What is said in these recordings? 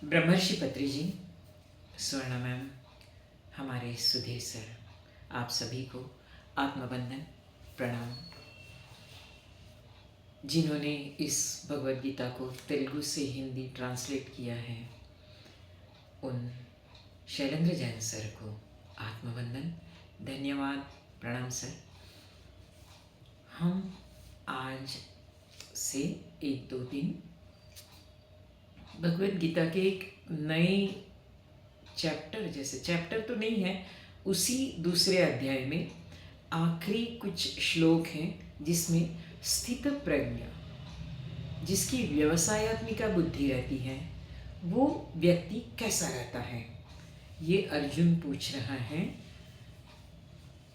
ब्रह्मर्षि पत्री जी, स्वर्ण मैम, हमारे सुधीर सर, आप सभी को आत्मबंधन प्रणाम। जिन्होंने इस भगवद गीता को तेलुगु से हिंदी ट्रांसलेट किया है, उन शैलेंद्र जैन सर को आत्मबंधन, धन्यवाद, प्रणाम सर। हम आज से 1-2 दिन भगवद गीता के एक नए चैप्टर, जैसे चैप्टर तो नहीं है, उसी दूसरे अध्याय में आखिरी कुछ श्लोक हैं जिसमें स्थित प्रज्ञ, जिसकी व्यवसायत्मिका बुद्धि रहती है, वो व्यक्ति कैसा रहता है, ये अर्जुन पूछ रहा है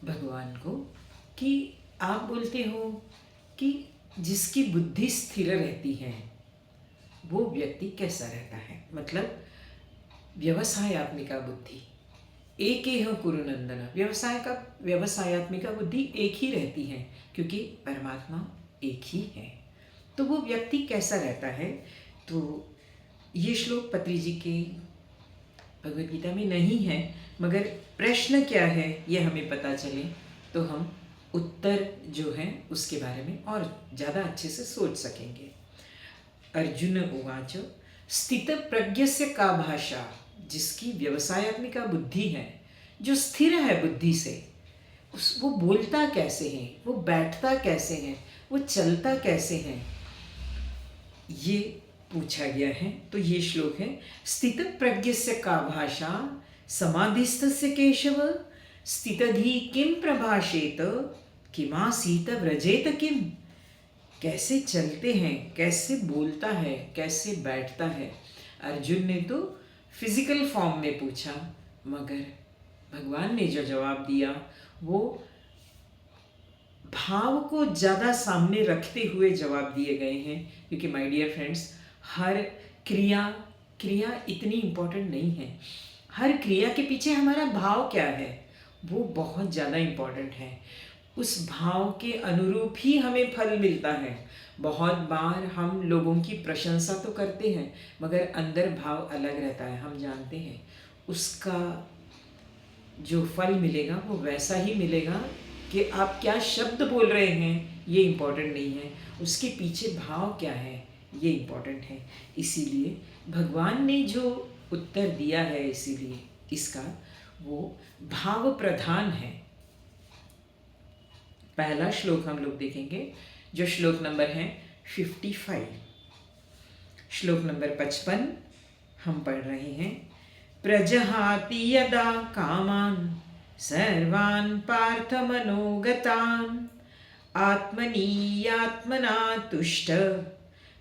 भगवान को कि आप बोलते हो कि जिसकी बुद्धि स्थिर रहती है वो व्यक्ति कैसा रहता है। मतलब व्यवसायत्मिका बुद्धि, एक एह कुरुनंदन, व्यवसायत्मिका बुद्धि एक ही रहती है क्योंकि परमात्मा एक ही है। तो वो व्यक्ति कैसा रहता है, तो ये श्लोक पत्री जी के भगवद गीता में नहीं है, मगर प्रश्न क्या है ये हमें पता चले तो हम उत्तर जो है उसके बारे में और ज़्यादा अच्छे से सोच सकेंगे। अर्जुन उवाच स्थित प्रज्ञस्य का भाषा, जिसकी व्यवसायत्मिका बुद्धि है, जो स्थिर है बुद्धि से, वो बोलता कैसे है, वो बैठता कैसे है, वो चलता कैसे है, ये पूछा गया है। तो ये श्लोक है, स्थित प्रज्ञस्य का भाषा समाधिस्थस्य केशव, स्थितधि किम प्रभाषेत किमासीत व्रजेत किम। कैसे चलते हैं, कैसे बोलता है, कैसे बैठता है। अर्जुन ने तो फिजिकल फॉर्म में पूछा, मगर भगवान ने जो जवाब दिया वो भाव को ज़्यादा सामने रखते हुए जवाब दिए गए हैं। क्योंकि माय डियर फ्रेंड्स, हर क्रिया इतनी इम्पोर्टेंट नहीं है। हर क्रिया के पीछे हमारा भाव क्या है वो बहुत ज़्यादा इम्पोर्टेंट है। उस भाव के अनुरूप ही हमें फल मिलता है। बहुत बार हम लोगों की प्रशंसा तो करते हैं मगर अंदर भाव अलग रहता है, हम जानते हैं। उसका जो फल मिलेगा वो वैसा ही मिलेगा कि आप क्या शब्द बोल रहे हैं ये इम्पोर्टेंट नहीं है, उसके पीछे भाव क्या है ये इम्पोर्टेंट है। इसीलिए भगवान ने जो उत्तर दिया है, इसीलिए इसका वो भाव प्रधान है। पहला श्लोक हम लोग देखेंगे, जो श्लोक नंबर है 55। श्लोक नंबर 55 हम पढ़ रहे हैं। प्रजहाति यदा कामान सर्वान् पार्थ मनोगतान् आत्मनीयात्मना तुष्ट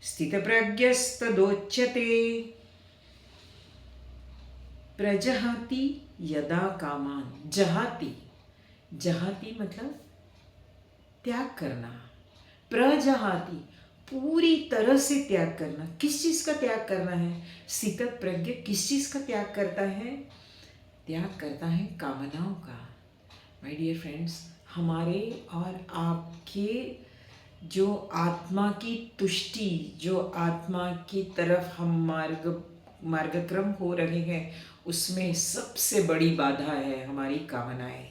स्थितप्रज्ञस्तदोच्यते। प्रजहाति यदा कामान, जहाति मतलब त्याग करना। प्रजहाति पूरी तरह से त्याग करना। किस चीज़ का त्याग करना है? स्थित प्रज्ञ किस चीज़ का त्याग करता है? त्याग करता है कामनाओं का। माय डियर फ्रेंड्स, हमारे और आपके जो आत्मा की तुष्टि, जो आत्मा की तरफ हम मार्गक्रम हो रहे हैं, उसमें सबसे बड़ी बाधा है हमारी कामनाएं।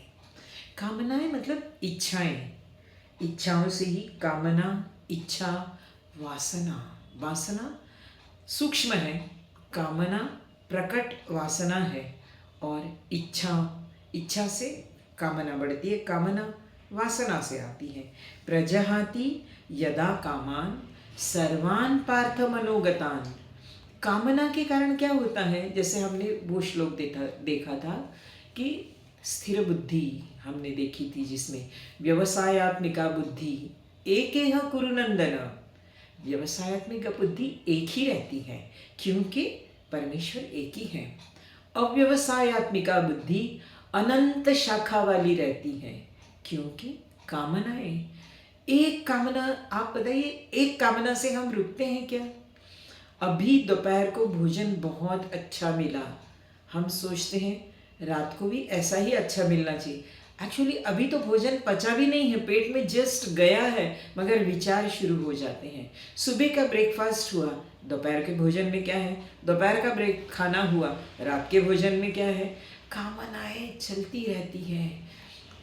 कामनाएं मतलब इच्छाएं, इच्छाओं से ही कामना, इच्छा, वासना सूक्ष्म है, कामना प्रकट वासना है, और इच्छा से कामना बढ़ती है, कामना वासना से आती है। प्रजहाति यदा कामान सर्वान् पार्थ मनोगतान्। कामना के कारण क्या होता है, जैसे हमने वो श्लोक देखा था कि स्थिर बुद्धि हमने देखी थी, जिसमें व्यवसायत्मिका बुद्धि एकेह कुरुनंदन, व्यवसायत्मिका बुद्धि एक ही रहती है क्योंकि परमेश्वर एक ही है। अव्यवसायत्मिका बुद्धि अनंत शाखा वाली रहती है क्योंकि कामनाएं, एक कामना, आप बताइए एक कामना से हम रुकते हैं क्या? अभी दोपहर को भोजन बहुत अच्छा मिला, हम सोचते हैं रात को भी ऐसा ही अच्छा मिलना चाहिए। एक्चुअली अभी तो भोजन पचा भी नहीं है, पेट में जस्ट गया है, मगर विचार शुरू हो जाते हैं। सुबह का ब्रेकफास्ट हुआ, दोपहर के भोजन में क्या है, दोपहर का ब्रेक खाना हुआ, रात के भोजन में क्या है, कामनाएं चलती रहती हैं।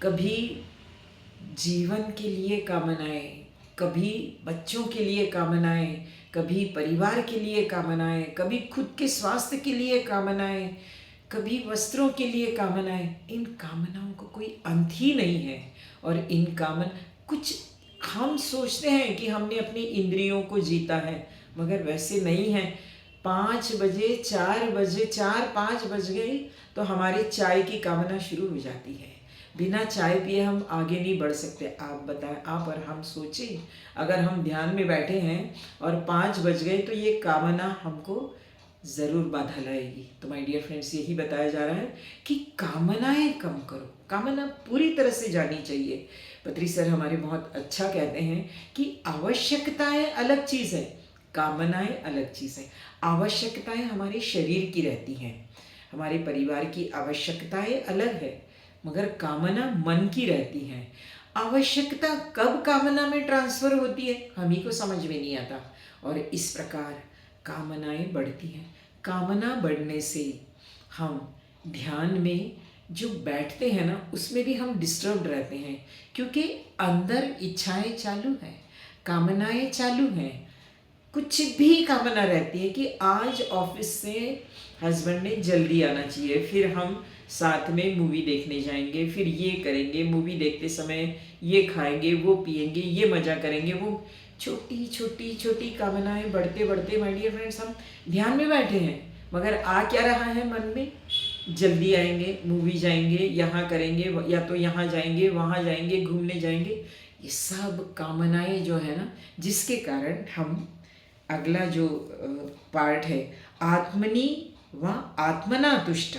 कभी जीवन के लिए कामनाएं, कभी बच्चों के लिए कामनाएं, कभी परिवार के लिए कामनाएं, कभी खुद के स्वास्थ्य के लिए कामनाएं, कभी वस्त्रों के लिए कामनाएं। इन कामनाओं को कोई अंत ही नहीं है। और इन कुछ हम सोचते हैं कि हमने अपनी इंद्रियों को जीता है, मगर वैसे नहीं है। 5 बजे 4 बजे 4-5 बज गई तो हमारी चाय की कामना शुरू हो जाती है। बिना चाय पिए हम आगे नहीं बढ़ सकते। आप बताएं, आप और हम सोचें, अगर हम ध्यान में बैठे हैं और 5 बज गए तो ये कामना हमको ज़रूर बाधा लाएगी। तो माय डियर फ्रेंड्स, यही बताया जा रहा है कि कामनाएं कम करो, कामना पूरी तरह से जानी चाहिए। पत्री सर हमारे बहुत अच्छा कहते हैं कि आवश्यकताएं अलग चीज़ है, कामनाएं अलग चीज़ है। आवश्यकताएं हमारे शरीर की रहती हैं, हमारे परिवार की आवश्यकताएं अलग है, मगर कामना मन की रहती है। आवश्यकता कब कामना में ट्रांसफ़र होती है, हम ही को समझ में नहीं आता। और इस प्रकार कामनाएं बढ़ती हैं। कामना बढ़ने से हम ध्यान में जो बैठते हैं ना, उसमें भी हम डिस्टर्ब रहते हैं, क्योंकि अंदर इच्छाएं चालू हैं, कामनाएं चालू हैं। कुछ भी कामना रहती है कि आज ऑफिस से हस्बैंड ने जल्दी आना चाहिए, फिर हम साथ में मूवी देखने जाएंगे, फिर ये करेंगे, मूवी देखते समय ये खाएंगे, वो पिएंगे, ये मज़ा करेंगे। वो छोटी छोटी छोटी कामनाएं बढ़ते बढ़ते माय डियर फ्रेंड्स, हम ध्यान में बैठे हैं, मगर आ क्या रहा है मन में, जल्दी आएंगे, मूवी जाएंगे, यहाँ करेंगे, या तो यहाँ जाएंगे, वहाँ जाएंगे, घूमने जाएंगे। ये सब कामनाएं जो है ना, जिसके कारण हम अगला जो पार्ट है, आत्मनि व आत्मना तुष्ट,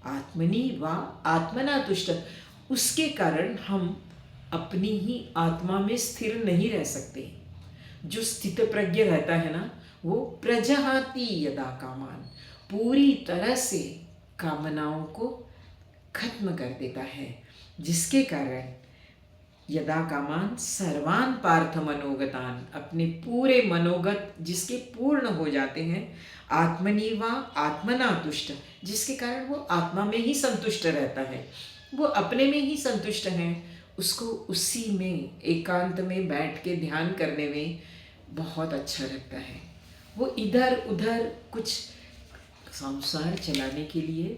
आत्मनि व आत्मना तुष्ट, उसके कारण हम अपनी ही आत्मा में स्थिर नहीं रह सकते। जो स्थित प्रज्ञ रहता है ना, वो प्रजहाति यदा कामान, पूरी तरह से कामनाओं को खत्म कर देता है, जिसके कारण यदा कामान सर्वान पार्थ मनोगतान, अपने पूरे मनोगत जिसके पूर्ण हो जाते हैं, आत्मनि वा आत्मना तुष्ट, जिसके कारण वो आत्मा में ही संतुष्ट रहता है, वो अपने में ही संतुष्ट है। उसको उसी में एकांत में बैठ के ध्यान करने में बहुत अच्छा लगता है। वो इधर उधर कुछ संसार चलाने के लिए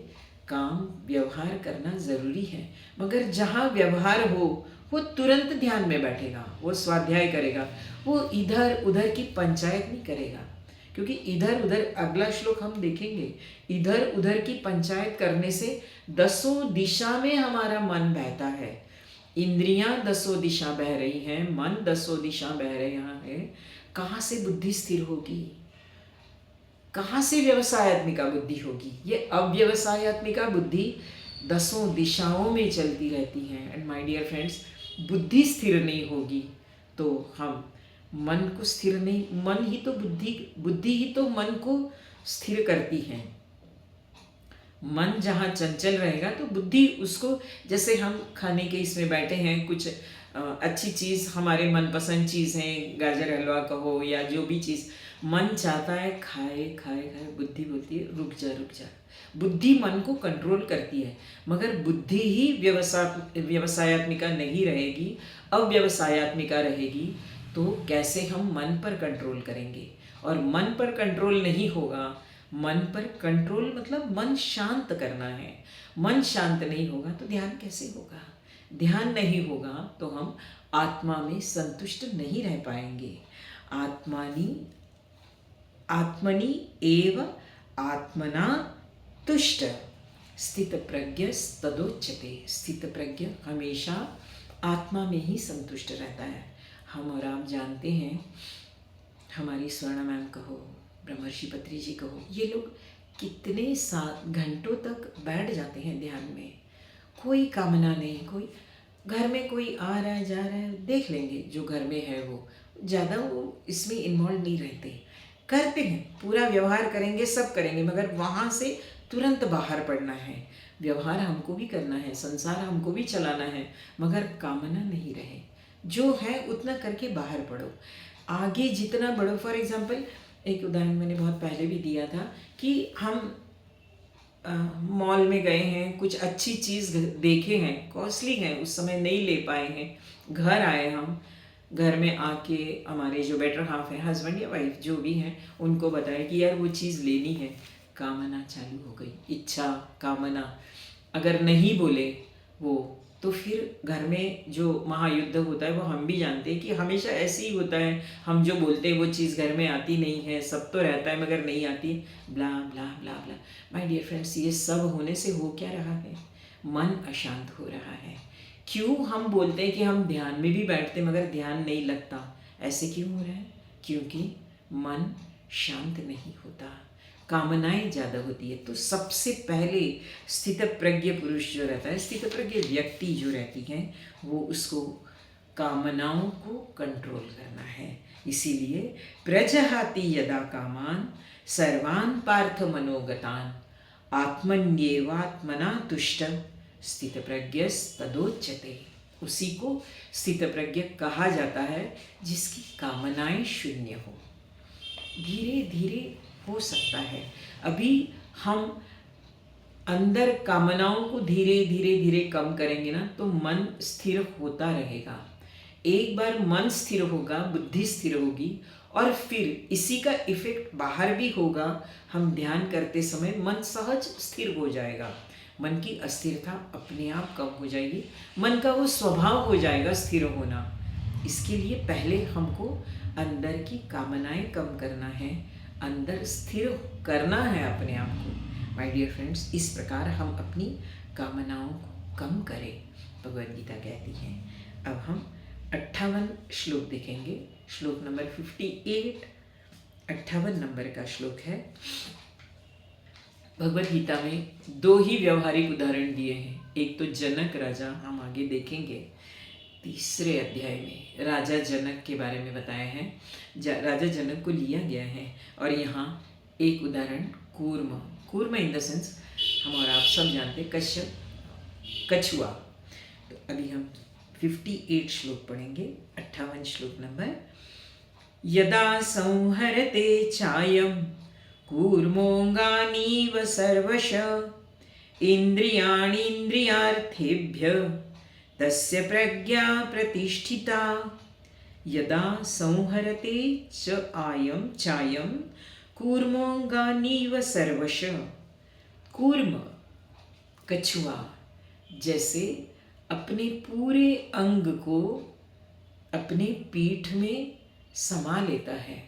काम व्यवहार करना ज़रूरी है, मगर जहाँ व्यवहार हो वो तुरंत ध्यान में बैठेगा, वो स्वाध्याय करेगा, वो इधर उधर की पंचायत नहीं करेगा। क्योंकि इधर उधर, अगला श्लोक हम देखेंगे, इधर उधर की पंचायत करने से 10 दिशा में हमारा मन बहता है। इंद्रियां 10 दिशा बह रही हैं, मन 10 दिशा बह रहा है। कहाँ से बुद्धि स्थिर होगी, कहाँ से व्यवसायत्मिका बुद्धि होगी? ये अव्यवसायत्मिका बुद्धि 10 दिशाओं में चलती रहती है। एंड माय डियर फ्रेंड्स, बुद्धि स्थिर नहीं होगी तो हम मन को स्थिर नहीं, मन ही तो बुद्धि ही तो मन को स्थिर करती है। मन जहाँ चंचल रहेगा तो बुद्धि उसको, जैसे हम खाने के इसमें बैठे हैं, कुछ अच्छी चीज़, हमारे मनपसंद चीज़ है, गाजर हलवा कहो या जो भी चीज़, मन चाहता है खाए खाए खाए, बुद्धि बोलती है रुक जा रुक जा। बुद्धि मन को कंट्रोल करती है, मगर बुद्धि ही व्यवसायत्मिका नहीं रहेगी, अव्यवसायत्मिका रहेगी, तो कैसे हम मन पर कंट्रोल करेंगे? और मन पर कंट्रोल नहीं होगा, मन पर कंट्रोल मतलब मन शांत करना है। मन शांत नहीं होगा तो ध्यान कैसे होगा? ध्यान नहीं होगा तो हम आत्मा में संतुष्ट नहीं रह पाएंगे। आत्मनि एव आत्मना तुष्ट स्थित प्रज्ञ तदोच्यते। स्थित प्रज्ञ हमेशा आत्मा में ही संतुष्ट रहता है। हम और आप जानते हैं, हमारी स्वर्ण मैम कहो, ब्रह्मर्षि पत्री जी कहो, ये लोग कितने घंटों तक बैठ जाते हैं ध्यान में, कोई कामना नहीं, कोई घर में कोई आ रहा है जा रहा है देख लेंगे, जो घर में है वो ज़्यादा वो इसमें इन्वॉल्व नहीं रहते, करते हैं, पूरा व्यवहार करेंगे, सब करेंगे, मगर वहाँ से तुरंत बाहर पड़ना है। व्यवहार हमको भी करना है, संसार हमको भी चलाना है, मगर कामना नहीं रहे। जो है उतना करके बाहर पड़ो, आगे जितना बढ़ो। फॉर एग्जाम्पल, एक उदाहरण मैंने बहुत पहले भी दिया था कि हम मॉल में गए हैं, कुछ अच्छी चीज़ देखे हैं, कॉस्टली हैं, उस समय नहीं ले पाए हैं, घर आए हम, घर में आके हमारे जो बेटर हाफ है, हस्बैंड या वाइफ जो भी हैं, उनको बताया कि यार वो चीज़ लेनी है, कामना चालू हो गई, इच्छा कामना। अगर नहीं बोले वो, तो फिर घर में जो महायुद्ध होता है वो हम भी जानते हैं कि हमेशा ऐसे ही होता है। हम जो बोलते हैं वो चीज़ घर में आती नहीं है, सब तो रहता है मगर नहीं आती, ब्ला ब्ला ब्ला ब्ला। माय डियर फ्रेंड्स, ये सब होने से हो क्या रहा है? मन अशांत हो रहा है। क्यों हम बोलते हैं कि हम ध्यान में भी बैठते मगर ध्यान नहीं लगता? ऐसे क्यों हो रहा है? क्योंकि मन शांत नहीं होता, कामनाएं ज़्यादा होती है। तो सबसे पहले स्थित प्रज्ञ पुरुष जो रहता है, स्थित प्रज्ञ व्यक्ति जो रहती है, वो उसको कामनाओं को कंट्रोल करना है। इसीलिए प्रजहाति यदा कामान सर्वान पार्थ मनोगतान आत्मन्येवात्मना तुष्ट स्थित प्रज्ञस्तदोच्यते। उसी को स्थित प्रज्ञ कहा जाता है जिसकी कामनाएं शून्य हो। धीरे धीरे हो सकता है, अभी हम अंदर कामनाओं को धीरे धीरे धीरे कम करेंगे ना, तो मन स्थिर होता रहेगा। एक बार मन स्थिर होगा, बुद्धि स्थिर होगी, और फिर इसी का इफेक्ट बाहर भी होगा। हम ध्यान करते समय मन सहज स्थिर हो जाएगा, मन की अस्थिरता अपने आप कम हो जाएगी, मन का वो स्वभाव हो जाएगा स्थिर होना। इसके लिए पहले हमको अंदर की कामनाएं कम करना है, अंदर स्थिर करना है अपने आप को। माय डियर फ्रेंड्स, इस प्रकार हम अपनी कामनाओं को कम करें, भगवद गीता कहती है। अब हम 58 श्लोक देखेंगे। श्लोक नंबर 58, 58 नंबर का श्लोक है। भगवद गीता में दो ही व्यवहारिक उदाहरण दिए हैं। एक तो जनक राजा, हम आगे देखेंगे 3 अध्याय में राजा जनक के बारे में बताया है। राजा जनक को लिया गया है, और यहाँ एक उदाहरण कूर्म, कूर्म इन द सेंस हम और आप सब जानते कश्यप, कछुआ। तो अभी हम 58 श्लोक पढ़ेंगे। 58 श्लोक नंबर। यदा संहरते चायम कूर्मोऽङ्गानीव सर्वश इन्द्रियाणीन्द्रियार्थेभ्य तस्य प्रज्ञा प्रतिष्ठिता। यदा संहरते च आयम चायम कूर्मोऽङ्गानीव सर्वश। कूर्म कछुआ जैसे अपने पूरे अंग को अपने पीठ में समा लेता है,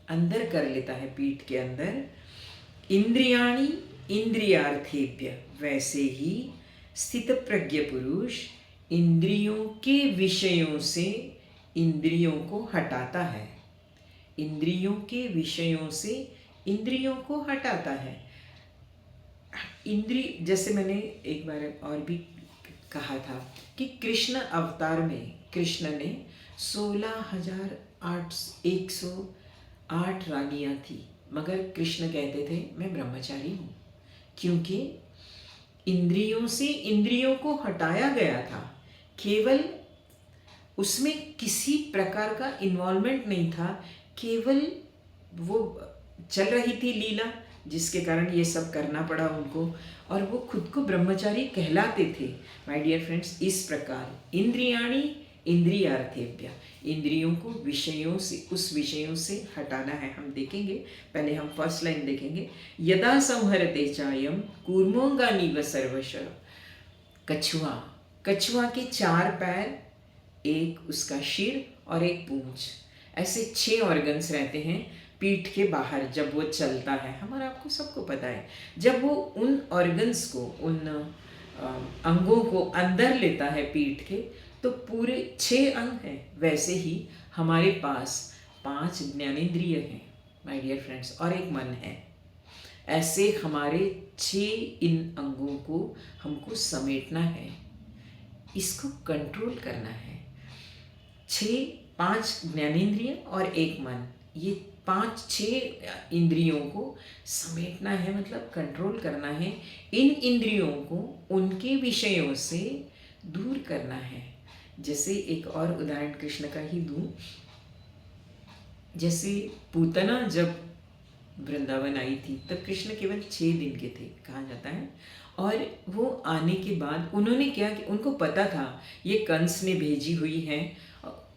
अंदर कर लेता है पीठ के अंदर। इंद्रियाणि इंद्रियार्थेभ्य, वैसे ही स्थित प्रज्ञ पुरुष इंद्रियों के विषयों से इंद्रियों को हटाता है। इंद्रियों के विषयों से इंद्रियों को हटाता है। इंद्रिय, जैसे मैंने एक बार और भी कहा था कि कृष्ण अवतार में कृष्ण ने 16,108 रानियाँ थी, मगर कृष्ण कहते थे मैं ब्रह्मचारी हूँ, क्योंकि इंद्रियों से इंद्रियों को हटाया गया था। केवल उसमें किसी प्रकार का इन्वॉल्वमेंट नहीं था, केवल वो चल रही थी लीला, जिसके कारण ये सब करना पड़ा उनको, और वो खुद को ब्रह्मचारी कहलाते थे। माय डियर फ्रेंड्स, इस प्रकार इंद्रियाणि इंद्रियार्थेभ्य, इंद्रियों को विषयों से, उस विषयों से हटाना है। हम देखेंगे, पहले हम फर्स्ट लाइन देखेंगे। यदा संहरते चायम कूर्मोऽङ्गानीव सर्वश। कछुआ, कछुआ के 4 पैर, एक उसका सिर और एक पूंछ, ऐसे 6 ऑर्गन्स रहते हैं पीठ के बाहर। जब वो चलता है, हमारा आपको सबको पता है, जब वो उन ऑर्गन्स को, उन अंगों को अंदर लेता है पीठ के, तो पूरे 6 अंग हैं। वैसे ही हमारे पास 5 ज्ञानेंद्रिय हैं माय डियर फ्रेंड्स, और एक मन है। ऐसे हमारे 6 इन अंगों को हमको समेटना है, इसको कंट्रोल करना है। 5 ज्ञानेंद्रिय और एक मन, ये 5-6 इंद्रियों को समेटना है, मतलब कंट्रोल करना है। इन इंद्रियों को उनके विषयों से दूर करना है। जैसे एक और उदाहरण कृष्ण का ही दूँ। जैसे पूतना जब वृंदावन आई थी तब कृष्ण केवल 6 दिन के थे, कहा जाता है। और वो आने के बाद उन्होंने क्या कि उनको पता था ये कंस ने भेजी हुई है।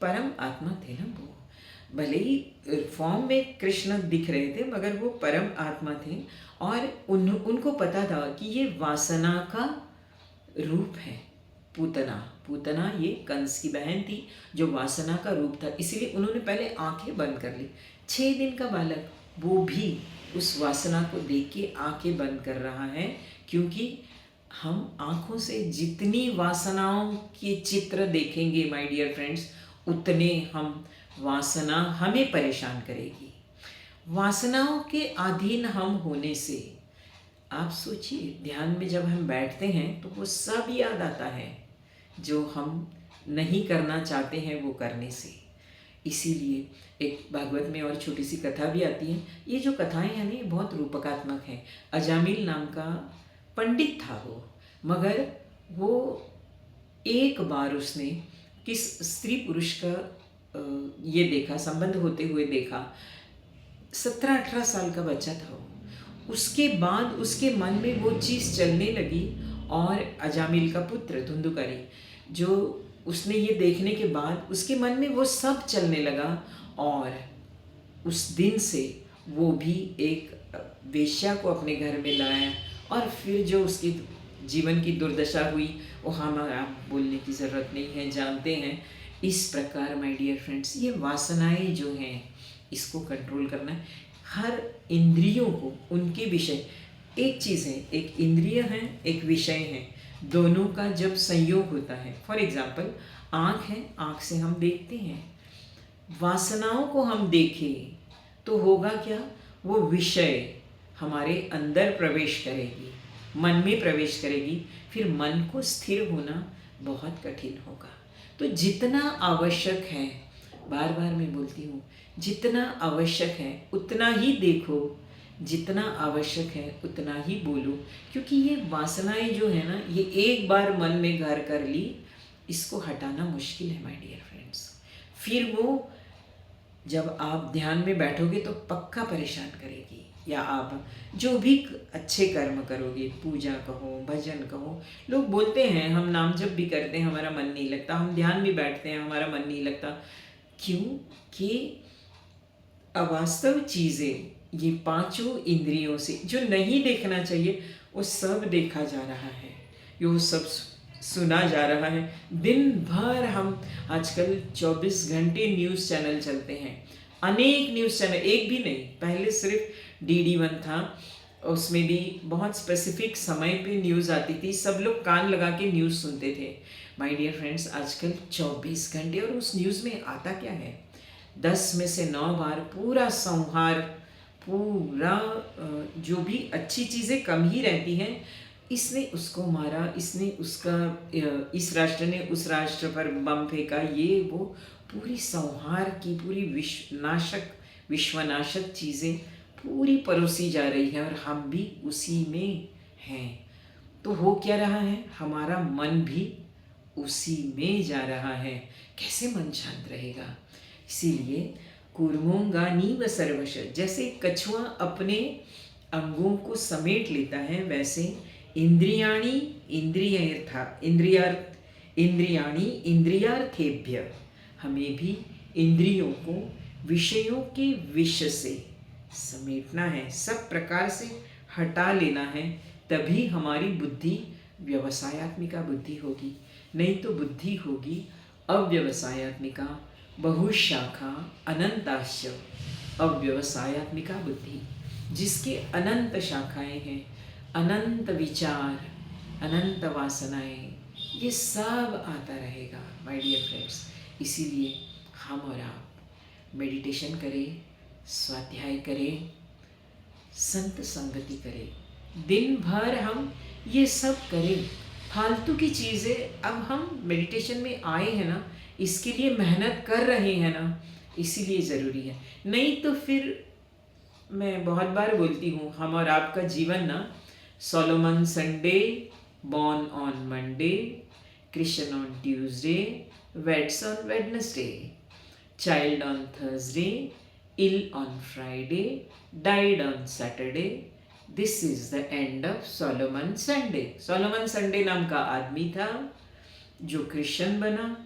परम आत्मा थे ना वो, भले ही फॉर्म में कृष्ण दिख रहे थे मगर वो परम आत्मा थे। और उनको पता था कि ये वासना का रूप है। पूतना ये कंस की बहन थी जो वासना का रूप था, इसीलिए उन्होंने पहले आंखें बंद कर ली। 6 दिन का बालक वो भी उस वासना को देख के आंखें बंद कर रहा है, क्योंकि हम आँखों से जितनी वासनाओं के चित्र देखेंगे माय डियर फ्रेंड्स, उतने हम वासना हमें परेशान करेगी। वासनाओं के अधीन हम होने से आप सोचिए, ध्यान में जब हम बैठते हैं तो वो सब याद आता है जो हम नहीं करना चाहते हैं वो करने से। इसीलिए एक भागवत में और छोटी सी कथा भी आती है। ये जो कथाएं हैं ना बहुत रूपकात्मक हैं। अजामिल नाम का पंडित था वो, मगर वो एक बार उसने किस स्त्री पुरुष का ये देखा, संबंध होते हुए देखा। 17-18 साल का बच्चा था वो। उसके बाद उसके मन में वो चीज़ चलने लगी और अजामिल का पुत्र धुंधुकारी, जो उसने ये देखने के बाद उसके मन में वो सब चलने लगा। और उस दिन से वो भी एक वेश्या को अपने घर में लाया। और फिर जो उसकी जीवन की दुर्दशा हुई वो हमारा बोलने की ज़रूरत नहीं है, जानते हैं। इस प्रकार माय डियर फ्रेंड्स, ये वासनाएं जो हैं इसको कंट्रोल करना है। हर इंद्रियों को उनके विषय, एक चीज़ है, एक इंद्रिय है एक विषय है, दोनों का जब संयोग होता है। फॉर एग्जाम्पल आँख है, आँख से हम देखते हैं। वासनाओं को हम देखें तो होगा क्या, वो विषय हमारे अंदर प्रवेश करेगी, मन में प्रवेश करेगी। फिर मन को स्थिर होना बहुत कठिन होगा। तो जितना आवश्यक है, बार बार मैं बोलती हूँ, जितना आवश्यक है उतना ही देखो, जितना आवश्यक है उतना ही बोलो। क्योंकि ये वासनाएं जो है ना, ये एक बार मन में घर कर ली, इसको हटाना मुश्किल है माय डियर फ्रेंड्स। फिर वो जब आप ध्यान में बैठोगे तो पक्का परेशान करेगी। या आप जो भी अच्छे कर्म करोगे, पूजा कहो, भजन कहो, लोग बोलते हैं हम नाम जप भी करते हैं हमारा मन नहीं लगता, हम ध्यान भी बैठते हैं हमारा मन नहीं लगता। क्यों? कि अवास्तव चीज़ें ये 5 इंद्रियों से जो नहीं देखना चाहिए वो सब देखा जा रहा है, वो सब सुना जा रहा है। दिन भर हम आजकल 24 घंटे न्यूज़ चैनल चलते हैं, अनेक न्यूज़ चैनल, एक भी नहीं। पहले सिर्फ DD1 था, उसमें भी बहुत स्पेसिफिक समय पे न्यूज़ आती थी, सब लोग कान लगा के न्यूज़ सुनते थे। माय डियर फ्रेंड्स, आजकल 24 घंटे, और उस न्यूज़ में आता क्या है, 10 में से 9 बार पूरा संहार, पूरा जो भी अच्छी चीज़ें कम ही रहती हैं। इसने उसको मारा, इसने उसका, इस राष्ट्र ने उस राष्ट्र पर बम फेंका, ये वो पूरी संहार की, पूरी विश्वनाशक चीज़ें पूरी परोसी जा रही है और हम भी उसी में हैं। तो हो क्या रहा है, हमारा मन भी उसी में जा रहा है। कैसे मन शांत रहेगा? इसीलिए कूर्मोंगानीव सर्वश, जैसे कछुआ अपने अंगों को समेट लेता है, वैसे इंद्रियाणि इंद्रियार्थेभ्य, हमें भी इंद्रियों को विषयों के विष से समेटना है, सब प्रकार से हटा लेना है। तभी हमारी बुद्धि व्यवसायत्मिका बुद्धि होगी। नहीं तो बुद्धि होगी अव्यवसायत्मिका, बहुशाखा अनंताश्च अव्यवसायत्मिका बुद्धि, जिसके अनंत शाखाएं हैं, अनंत विचार, अनंत वासनाएं, ये सब आता रहेगा माय डियर फ्रेंड्स। इसीलिए हम और आप मेडिटेशन करें, स्वाध्याय करें, संत संगति करें, दिन भर हम ये सब करें। फालतू की चीज़ें, अब हम मेडिटेशन में आए हैं ना, इसके लिए मेहनत कर रहे हैं ना, इसीलिए ज़रूरी है। नहीं तो फिर मैं बहुत बार बोलती हूँ, हम और आपका जीवन ना Solomon Sunday, born on Monday, Christian on Tuesday, weds on Wednesday, child on Thursday, ill on Friday, died on Saturday, this is the end of Solomon Sunday. Solomon Sunday नाम का आदमी था जो क्रिश्चियन बना,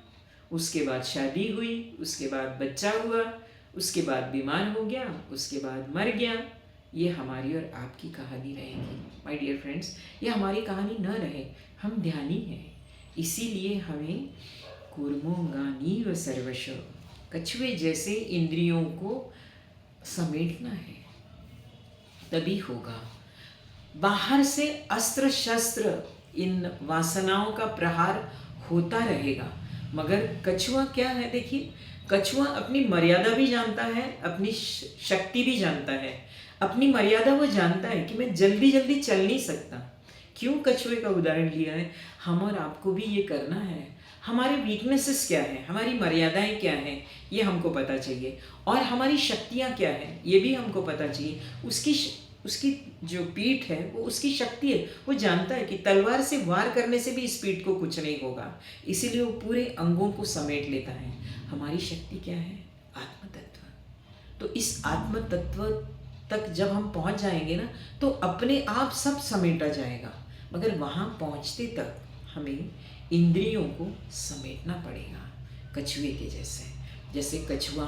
उसके बाद शादी हुई, उसके बाद बच्चा हुआ, उसके बाद बीमार हो गया, उसके बाद मर गया। ये हमारी और आपकी कहानी रहेगी माय डियर फ्रेंड्स। ये हमारी कहानी न रहे, हम ध्यानी हैं, इसीलिए हमें कूर्मोंगानी व सर्वश, कछुए जैसे इंद्रियों को समेटना है, तभी होगा। बाहर से अस्त्र शस्त्र इन वासनाओं का प्रहार होता रहेगा, मगर कछुआ क्या है, देखिए कछुआ अपनी मर्यादा भी जानता है, अपनी शक्ति भी जानता है। अपनी मर्यादा वो जानता है कि मैं जल्दी जल्दी चल नहीं सकता। क्यों कछुए का उदाहरण लिया है? हम और आपको भी ये करना है। हमारे वीकनेसेस क्या है, हमारी मर्यादाएं क्या हैं, ये हमको पता चाहिए, और हमारी शक्तियाँ क्या हैं, ये भी हमको पता चाहिए। उसकी जो पीठ है वो उसकी शक्ति है। वो जानता है कि तलवार से वार करने से भी इस पीठ को कुछ नहीं होगा, इसीलिए वो पूरे अंगों को समेट लेता है। हमारी शक्ति क्या है? आत्म तत्व। तो इस आत्म तत्व तक जब हम पहुंच जाएंगे ना, तो अपने आप सब समेटा जाएगा, मगर वहाँ पहुँचते तक हमें इंद्रियों को समेटना पड़ेगा, कछुए के जैसे। जैसे कछुआ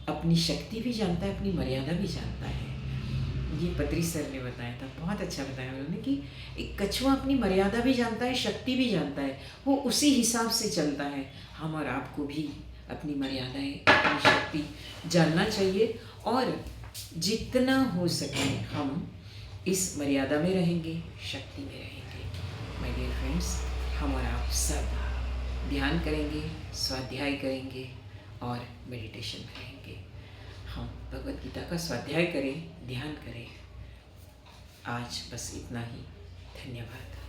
अपनी शक्ति भी जानता है, अपनी मर्यादा भी जानता है। ये पत्री सर ने बताया था, बहुत अच्छा बताया उन्होंने कि एक कछुआ अपनी मर्यादा भी जानता है, शक्ति भी जानता है, वो उसी हिसाब से चलता है। हम और आपको भी अपनी मर्यादाएं, अपनी शक्ति जानना चाहिए, और जितना हो सके हम इस मर्यादा में रहेंगे, शक्ति में रहेंगे। माय डियर फ्रेंड्स, हम और आप सब ध्यान करेंगे, स्वाध्याय करेंगे और मेडिटेशन में रहेंगे। हम भगवद गीता का स्वाध्याय करें, ध्यान करें। आज बस इतना ही। धन्यवाद।